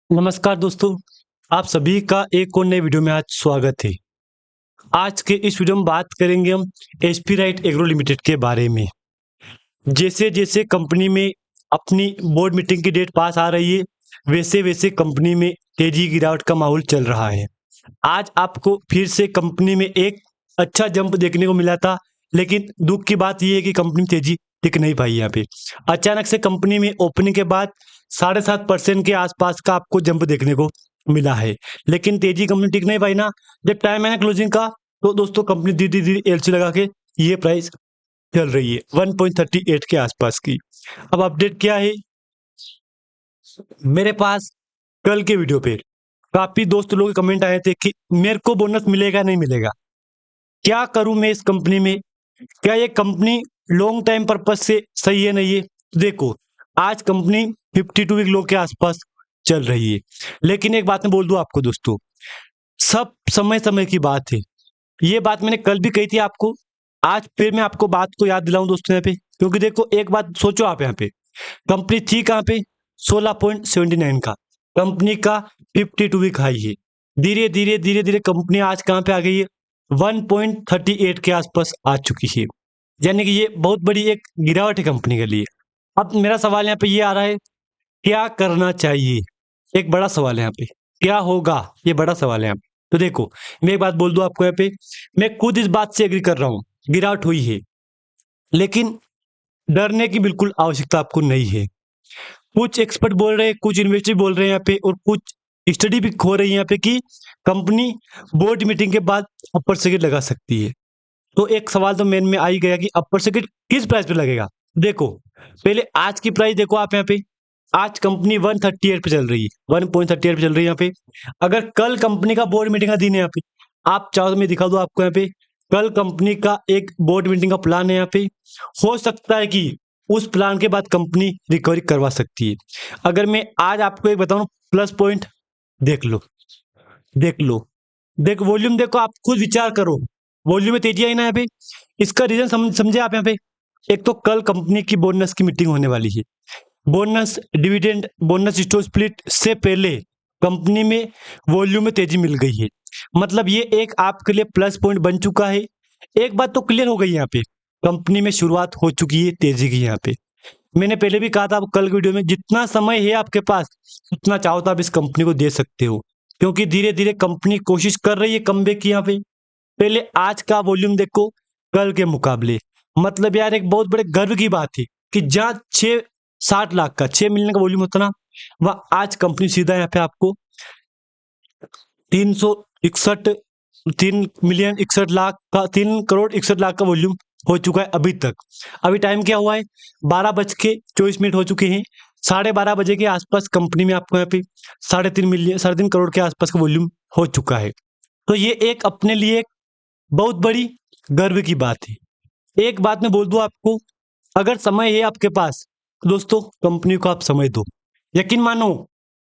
नमस्कार दोस्तों, आप सभी का एक और नए वीडियो में आज स्वागत है। आज के इस वीडियो में बात करेंगे हम एचपी राइट एग्रो लिमिटेड के बारे में। जैसे-जैसे कंपनी में अपनी बोर्ड मीटिंग की डेट पास आ रही है, वैसे-वैसे कंपनी में तेजी गिरावट का माहौल चल रहा है। आज आपको फिर से कंपनी में एक अच्छा जंप देखने को मिला था, लेकिन दुःख की बात ये है कि कंपनी में तेजी टिक नहीं पाई यहाँ पे। अचानक से कंपनी में ओपनिंग के बाद 7.5% के आसपास का आपको जंप देखने को मिला है, लेकिन तेजी कंपनी टिक नहीं पाई ना। जब टाइम है ना क्लोजिंग का, तो दोस्तों कंपनी धीरे-धीरे एलसी लगा के ये प्राइस चल रही है 1.38 के आसपास की। अब अपडेट क्या है मेरे पास कल के वीडियो पे काफ़ी दोस्त लोगों के कमेंट आए थे कि मेरे को बोनस मिलेगा नहीं मिलेगा? क्या करूँ मैं इस कंपनी में? क्या ये कंपनी लॉन्ग टाइम पर्पज़ से सही है नहीं है? देखो, आज कंपनी 52 वीक लो के आसपास चल रही है। लेकिन एक बात मैं बोल दूँ आपको दोस्तों, सब समय-समय की बात है। ये बात मैंने कल भी कही थी आपको, आज फिर मैं आपको बात को याद दिलाऊँ दोस्तों यहाँ पे, क्योंकि देखो एक बात सोचो आप यहाँ पे, कंपनी थी कहाँ पे? 16.79 का, कंपनी का 52 वीक हाई है। धीरे-धीरे कंपनी आज कहाँ पे आ गई है? 1.38 के आसपास आ चुकी है। यानी कि ये बहुत बड़ी एक गिरावट है कंपनी के लिए। अब मेरा सवाल यहाँ पे ये आ रहा है, क्या करना चाहिए? एक बड़ा सवाल है यहाँ पे। क्या होगा? ये बड़ा सवाल है यहाँ पे। तो देखो, मैं एक बात बोल दूँ आपको यहाँ पे, मैं खुद इस बात से एग्री कर रहा हूँ, गिरावट हुई है। लेकिन डरने की बिल्कुल आवश्यकता आपको नहीं है। कुछ एक्सपर्ट बोल रहे हैं, कुछ इन्वेस्टर बोल रहे हैं यहाँ पे, और कुछ स्टडी भी हो रही है यहाँ पे कि कंपनी बोर्ड मीटिंग के बाद अपर सर्किट लगा सकती है। तो एक सवाल तो मेन में आ ही गया कि अपर सर्किट किस प्राइस पे लगेगा? देखो, पहले आज की प्राइस देखो आप यहाँ पे, आज कंपनी 138 पे चल रही है, 1.38 पे चल रही है यहाँ पे। अगर कल कंपनी का बोर्ड मीटिंग का दिन है यहाँ पे, आप चाहो तो मैं दिखा दूँ आपको यहाँ पे, कल कंपनी का एक बोर्ड मीटिंग का प्लान है यहाँ पे। हो सकता है कि उस प्लान के बाद कंपनी रिकवरी करवा सकती है। अगर मैं आज आपको एक बताऊँ प्लस पॉइंट, देख लो, देख लो, देख वॉल्यूम देखो, आप खुद विचार करो, वॉल्यूम में तेजी आई ना यहाँ पे। इसका रीजन समझे आप यहाँ पे। एक तो कल कंपनी की बोनस की मीटिंग होने वाली है। Bonus dividend bonus stock split से पहले कंपनी में वॉल्यूम में तेजी मिल गई है। मतलब ये एक आपके लिए प्लस पॉइंट बन चुका है। एक बात तो क्लियर हो गई यहाँ पे, कंपनी में शुरुआत हो चुकी है तेजी की यहाँ पे। मैंने पहले भी कहा था, आप कल वीडियो में, जितना समय है आपके पास उतना चाहो तो आप इस कंपनी को दे सकते हो, क्योंकि धीरे धीरे कंपनी कोशिश कर रही है कमबैक की यहाँ पे। पहले आज का वॉल्यूम देखो कल के मुकाबले, मतलब यार एक बहुत बड़े गर्व की बात है कि जहाँ 660 लाख का 6 मिलियन का वॉल्यूम होता ना, वह आज कंपनी सीधा यहाँ पे आपको 361 3,61,लाख का 3,61,00,000 का वॉल्यूम हो चुका है अभी तक। अभी टाइम क्या हुआ है? 12:24 हो चुके हैं। 12:30 बजे के आसपास कंपनी में आपको यहाँ पे 3.5 करोड़ के आसपास का वॉल्यूम हो चुका है। तो ये एक अपने लिए एक बहुत बड़ी गर्व की बात है। एक बात मैं बोल दूं आपको, अगर समय है आपके पास, तो दोस्तों कंपनी को आप समय दो। यकीन मानो,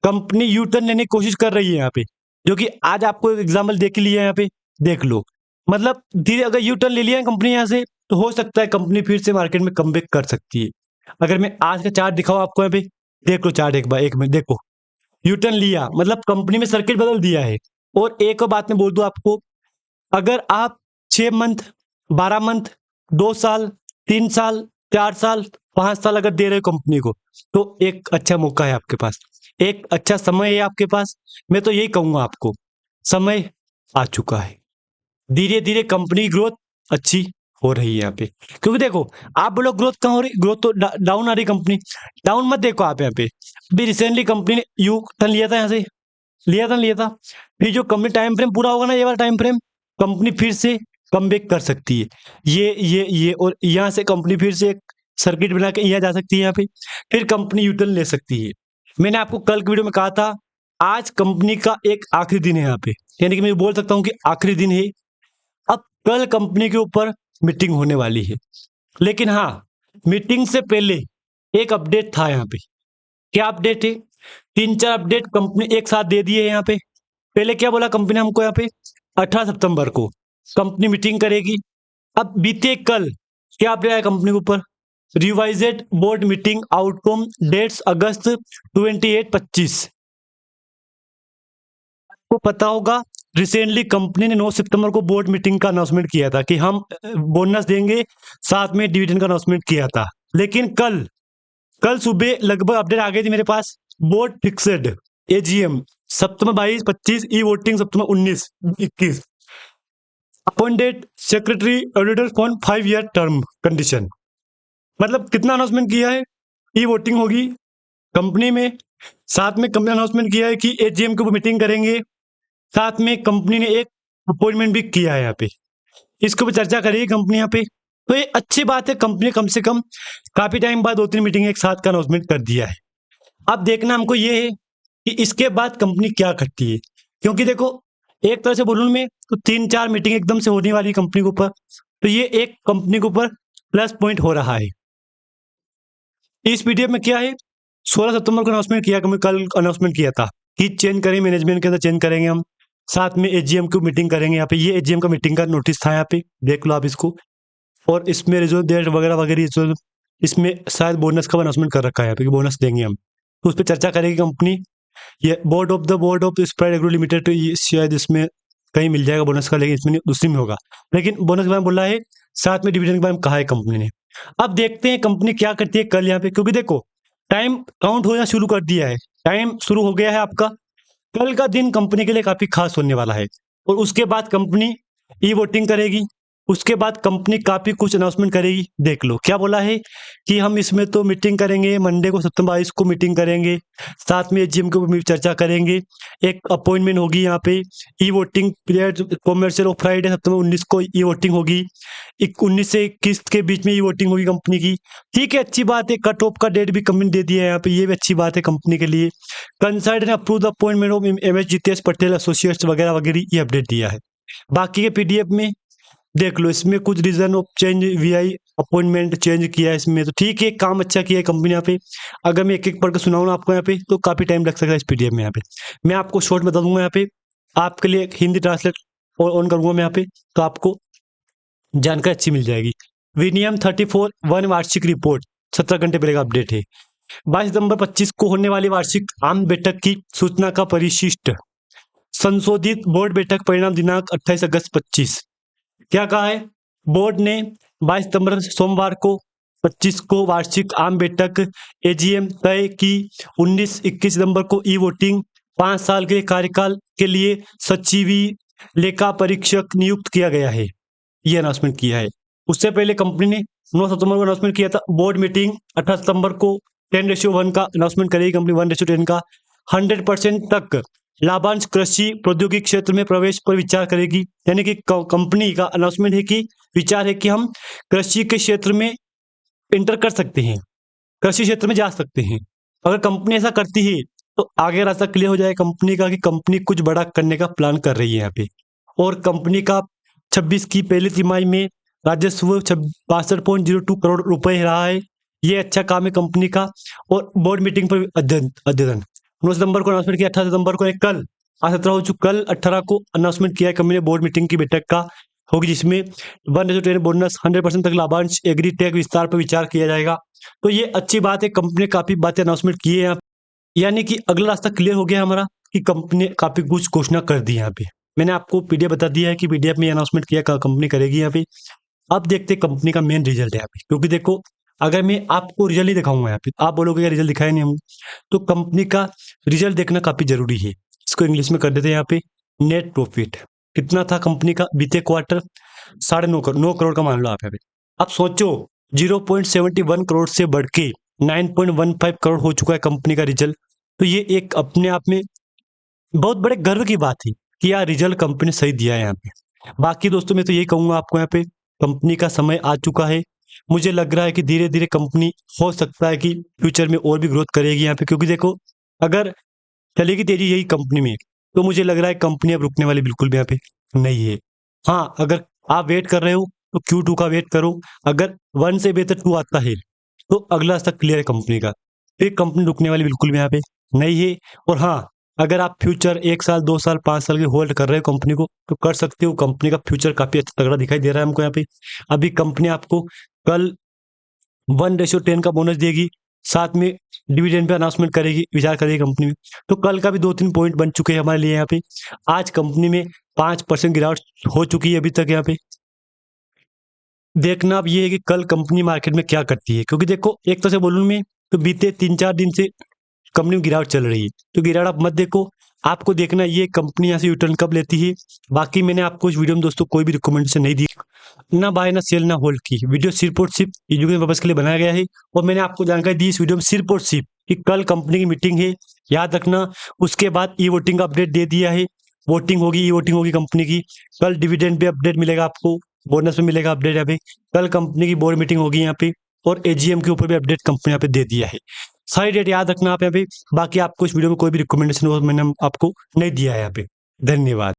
कंपनी यू टर्न लेने की कोशिश कर रही है यहाँ पे, जो कि आज आपको एक एग्जाम्पल देख लिया है यहाँ पे, देख लो। मतलब धीरे अगर यू टर्न ले लिया है कंपनी यहाँ से, तो हो सकता है कंपनी फिर से मार्केट में कमबैक कर सकती है। अगर मैं आज का चार्ट दिखाऊं आपको यहाँ पे, देख लो चार्ट एक बार, एक मिनट देखो, यू टर्न लिया मतलब कंपनी में सर्किट बदल दिया है। और एक और बात मैं बोल दूं आपको, अगर आप 6 मंथ, 12 मंथ, 2 साल, 3 साल, 4 साल, 5 साल अगर दे रहे हो कंपनी को, तो एक अच्छा मौका है आपके पास, एक अच्छा समय है आपके पास। मैं तो यही कहूंगा आपको, समय आ चुका है। धीरे धीरे कंपनी की ग्रोथ अच्छी हो रही है यहाँ पे, क्योंकि देखो, आप बोलो ग्रोथ कहाँ हो रही, ग्रोथ तो डाउन आ रही कंपनी। डाउन मत देखो आप यहाँ पे, अभी रिसेंटली कंपनी ने यू टर्न लिया था यहाँ से, लिया था। फिर जो कंपनी टाइम फ्रेम पूरा होगा ना, ये वाला टाइम फ्रेम, कंपनी फिर से कमबैक कर सकती है। ये और यहाँ से कंपनी फिर से एक सर्किट बना के यहाँ जा सकती है, यहाँ पे फिर कंपनी यूटर्न ले सकती है। मैंने आपको कल की वीडियो में कहा था, आज कंपनी का एक आखिरी दिन है यहाँ पे, यानी कि मैं बोल सकता हूँ कि आखिरी दिन है। अब कल कंपनी के ऊपर मीटिंग होने वाली है, लेकिन हाँ, मीटिंग से पहले एक अपडेट था यहाँ पे। क्या अपडेट है? 3-4 अपडेट कंपनी एक साथ दे दिए यहाँ पे। पहले क्या बोला कंपनी ने हमको यहाँ पे, 18 सितंबर को कंपनी मीटिंग करेगी। अब बीते कल क्या अपडेट आया कंपनी के ऊपर? रिवाइजेड बोर्ड मीटिंग आउटकम डेट्स अगस्त 28-25। को पता होगा रिसेंटली कंपनी ने 9 सितंबर को बोर्ड मीटिंग का अनाउंसमेंट किया था कि हम बोनस देंगे, साथ में डिविडेंड का अनाउंसमेंट किया था। लेकिन कल कल सुबह लगभग अपडेट आ गई थी मेरे पास, board fixed AGM September 22 25 e voting September 19 21 appointed secretary auditor for 5 year term condition. मतलब कितना अनाउंसमेंट किया है, ई वोटिंग होगी कंपनी में, साथ में कंपनी अनाउंसमेंट किया है कि एजीएम के ऊपर मीटिंग करेंगे, साथ में कंपनी ने एक अपॉइंटमेंट भी किया है यहाँ पे, इसके ऊपर चर्चा करेगी कंपनी यहाँ पे। तो ये अच्छी बात है, कंपनी कम से कम काफी टाइम बाद 2-3 मीटिंग एक साथ का अनाउंसमेंट कर दिया है। अब देखना हमको ये है कि इसके बाद कंपनी क्या करती है, क्योंकि देखो एक तरह से बोलूं मैं तो 3-4 मीटिंग एकदम से होने वाली कंपनी के ऊपर, तो ये एक कंपनी के ऊपर प्लस पॉइंट हो रहा है। इस पीडीएफ में क्या है, 16 सितंबर को अनाउंसमेंट किया, कल अनाउंसमेंट किया था कि चेंज करें, मैनेजमेंट के अंदर चेंज करेंगे हम, साथ में एजीएम की मीटिंग करेंगे। यहाँ पे ये एजीएम का मीटिंग का नोटिस था, यहाँ पे देख लो आप इसको, और इसमें रिजर्व डेट वगैरह वगैरह, इसमें शायद बोनस का अनाउंसमेंट कर रखा है यहाँ पे कि बोनस देंगे हम, तो उस पर चर्चा करेगी कंपनी। ये board of Sprite agro limited, तो ये शायद इसमें कहीं मिल जाएगा बोनस का, लेकिन इसमें दूसरी में होगा। लेकिन बोनस के बारे में बोला है, साथ में डिविडेंड के बारे में कहा है कंपनी ने। अब देखते हैं कंपनी क्या करती है कल यहाँ पे, क्योंकि देखो टाइम काउंट होना शुरू कर दिया है, टाइम शुरू हो गया है आपका। कल का दिन कंपनी के लिए काफी खास होने वाला है, और उसके बाद कंपनी ई वोटिंग करेगी, उसके बाद कंपनी काफी कुछ अनाउंसमेंट करेगी। देख लो क्या बोला है कि हम इसमें तो मीटिंग करेंगे, मंडे को सितंबर 22 को मीटिंग करेंगे, साथ में एजीएम के ऊपर भी चर्चा करेंगे, एक अपॉइंटमेंट होगी यहाँ पे, ई वोटिंग पीरियड कॉमर्शियल और फ्राइडे सितंबर 19 को ई वोटिंग होगी, 19 से 21 के बीच में ई वोटिंग होगी कंपनी की। ठीक है, अच्छी बात है, कट ऑफ का डेट भी कंपनी दे दिया है यहाँ पे, ये भी अच्छी बात है कंपनी के लिए। Consultant approve the appointment of MSGTS Patel associates वगैरह वगैरह, ये अपडेट दिया है। बाकी के पीडीएफ में देख लो, इसमें कुछ reason of change, VI appointment change किया है इसमें, तो ठीक है, काम अच्छा किया है कंपनी यहाँ पे। अगर मैं एक एक पढ़ के सुनाऊँ ना आपको यहाँ पे, तो काफी टाइम लग सकता है इस पीडीएफ में। यहाँ पे मैं आपको शॉर्ट बता दूंगा, यहाँ पे आपके लिए एक हिंदी ट्रांसलेट ऑन करूंगा मैं यहाँ पे, तो आपको जानकारी अच्छी मिल जाएगी। विनियम 34(1) वार्षिक रिपोर्ट 17 घंटे पहले का अपडेट है। 22 सितंबर 25 को होने वाली वार्षिक आम बैठक की सूचना का परिशिष्ट, संशोधित बोर्ड बैठक परिणाम दिनांक 28 अगस्त 25। क्या कहा है, बोर्ड ने 22 सितंबर सोमवार को 25 को वार्षिक आम बैठक एजीएम तय की, 19-21 सितंबर को ई वोटिंग, 5 साल के कार्यकाल के लिए सचिवी लेखा परीक्षक नियुक्त किया गया है, ये अनाउंसमेंट किया है। उससे पहले कंपनी ने 9 सितंबर को अनाउंसमेंट किया था, बोर्ड मीटिंग 18 सितंबर को 10:1 का अनाउंसमेंट करेगी कंपनी, 1:10 का। 100% तक लाभांश कृषि प्रौद्योगिकी क्षेत्र में प्रवेश पर विचार करेगी, यानी कि कंपनी का अनाउंसमेंट है कि विचार है कि हम कृषि के क्षेत्र में एंटर कर सकते हैं, कृषि क्षेत्र में जा सकते हैं। अगर कंपनी ऐसा करती है तो आगे रास्ता क्लियर हो जाए कंपनी का कि कंपनी कुछ बड़ा करने का प्लान कर रही है यहाँ पे। और कंपनी का 26 की पहली तिमाही में राजस्व 62.02 करोड़ रुपए रहा है, ये अच्छा काम है कंपनी का। और बोर्ड मीटिंग पर अध्ययन 9 सितंबर को अनाउंसमेंट किया, 18 सितंबर को कल, आज 17 हो चुका, कल 18 को अनाउंसमेंट किया है कंपनी ने, बोर्ड मीटिंग की बैठक का होगी, जिसमें 1:10 बोनस, 100% तक लाभांश, एग्री टेक विस्तार पर विचार किया जाएगा। तो ये अच्छी बात है, कंपनी ने काफी बातें अनाउंसमेंट की है, यानी कि अगला रास्ता क्लियर हो गया हमारा कि कंपनी ने काफी कुछ घोषणा कर दी यहाँ पे। मैंने आपको पीडीएफ बता दिया है कि पीडीएफ में अनाउंसमेंट किया कंपनी करेगी यहाँ पे। अब देखते हैं कंपनी का मेन रिजल्ट है यहाँ पे, क्योंकि देखो अगर मैं आपको रिजल्ट ही दिखाऊंगा यहाँ पे, आप बोलोगे यार रिजल्ट दिखाया नहीं हम, तो कंपनी का रिजल्ट देखना काफी जरूरी है। इसको इंग्लिश में कर देते हैं यहाँ पे। नेट प्रॉफिट कितना था कंपनी का बीते क्वार्टर, 9.5 करोड़ का मान लो आप यहाँ पे। अब सोचो 0.71 करोड़ से बढ़ के 9.15 करोड़ हो चुका है कंपनी का रिजल्ट। तो ये एक अपने आप में बहुत बड़े गर्व की बात है कि यार रिजल्ट कंपनी सही दिया है यहाँ पे। बाकी दोस्तों मैं तो यही कहूंगा आपको, यहाँ पे कंपनी का समय आ चुका है। मुझे लग रहा है कि धीरे धीरे कंपनी हो सकता है कि फ्यूचर में और भी ग्रोथ करेगी यहाँ पे, क्योंकि देखो अगर चलेगी तेजी यही कंपनी में, तो मुझे लग रहा है कंपनी अब रुकने वाली बिल्कुल भी यहाँ पे नहीं है। हाँ, अगर आप वेट कर रहे हो तो Q2 का वेट करो, अगर 1 से बेहतर 2 आता है तो अगला रास्ता क्लियर है कंपनी का, फिर कंपनी रुकने वाली बिल्कुल भी यहाँ पे नहीं है। और हाँ, अगर आप फ्यूचर 1 साल 2 साल 5 साल के होल्ड कर रहे हो कंपनी को, तो कर सकते हो, कंपनी का फ्यूचर काफी अच्छा तगड़ा दिखाई दे रहा है हमको यहाँ पे। अभी कंपनी आपको कल 1:10 का बोनस देगी, साथ में डिविडेंड पे अनाउंसमेंट करेगी, विचार करेगी कंपनी में। तो कल का भी 2-3 पॉइंट बन चुके हैं हमारे लिए यहाँ पे। आज कंपनी में 5% गिरावट हो चुकी है अभी तक यहाँ पे। देखना अब ये है कि कल कंपनी मार्केट में क्या करती है, क्योंकि देखो एक तरह से बोलूँ मैं तो बीते 3-4 दिन से कंपनी में गिरावट चल रही है। तो गिरावट आप मत देखो, आपको देखना ये कंपनी यहाँ से यूटर्न कब लेती है। बाकी मैंने आपको इस वीडियो में दोस्तों कोई भी रिकमेंडेशन नहीं दी, ना बाय ना सेल ना होल्ड की। वीडियो सिर्फ और सिर्फ एजुकेशन पर्पज के लिए बनाया गया है, और मैंने आपको जानकारी दी इस वीडियो में सिर्फ और सिर्फ कि कल कंपनी की मीटिंग है, याद रखना। उसके बाद ई वोटिंग का अपडेट दे दिया है, वोटिंग होगी, ई वोटिंग होगी कंपनी की। कल डिविडेंड पे अपडेट मिलेगा आपको, बोनस पे मिलेगा अपडेट यहाँ पे। कल कंपनी की बोर्ड मीटिंग होगी यहाँ पे, और एजीएम के ऊपर भी अपडेट कंपनी यहाँ पे दे दिया है। सारी डेट याद रखना आप यहाँ पे। बाकी आपको इस वीडियो में कोई भी रिकमेंडेशन मैंने आपको नहीं दिया है यहाँ पे। धन्यवाद।